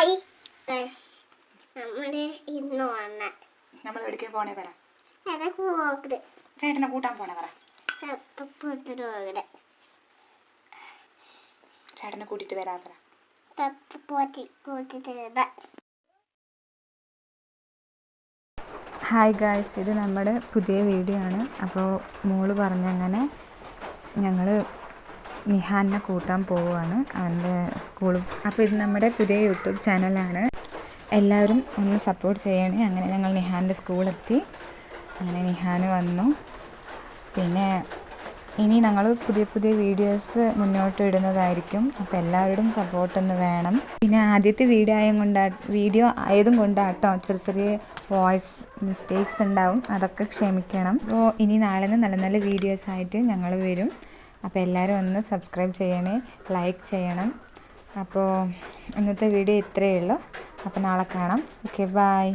Hi നമ്മൾ എവിടേക്ക് പോണേ പറ. ചേട്ടനെ കൂട്ടാൻ പോണേ പറ. ചേട്ടനെ കൂട്ടിട്ട് വരാ പറ. ഹായ് ഗായ്സ്, ഇത് നമ്മുടെ പുതിയ വീഡിയോ ആണ്. അപ്പോൾ മോള് പറഞ്ഞങ്ങനെ ഞങ്ങൾ നിഹാനെ കൂട്ടാൻ പോവുകയാണ് അവൻ്റെ സ്കൂളിൽ. അപ്പോൾ ഇത് നമ്മുടെ പുതിയ യൂട്യൂബ് ചാനലാണ്, എല്ലാവരും ഒന്ന് സപ്പോർട്ട് ചെയ്യണേ. അങ്ങനെ ഞങ്ങൾ നിഹാൻ്റെ സ്കൂളെത്തി. അങ്ങനെ നിഹാന് വന്നു. പിന്നെ ഇനി ഞങ്ങൾ പുതിയ പുതിയ വീഡിയോസ് മുന്നോട്ട് ഇടുന്നതായിരിക്കും. അപ്പോൾ എല്ലാവരുടെയും സപ്പോർട്ടൊന്ന് വേണം. പിന്നെ ആദ്യത്തെ വീഡിയോ ആയതും കൊണ്ടാട്ടോ ചെറിയ ചെറിയ വോയിസ് മിസ്റ്റേക്സ് ഉണ്ടാവും, അതൊക്കെ ക്ഷമിക്കണം. അപ്പോൾ ഇനി നാളെ നല്ല നല്ല വീഡിയോസായിട്ട് ഞങ്ങൾ വരും. അപ്പോൾ എല്ലാവരും ഒന്ന് സബ്സ്ക്രൈബ് ചെയ്യണേ, ലൈക്ക് ചെയ്യണം. അപ്പോൾ ഇന്നത്തെ വീഡിയോ ഇത്രയേ ഉള്ളൂ. അപ്പോൾ നാളെ കാണാം. Okay, by.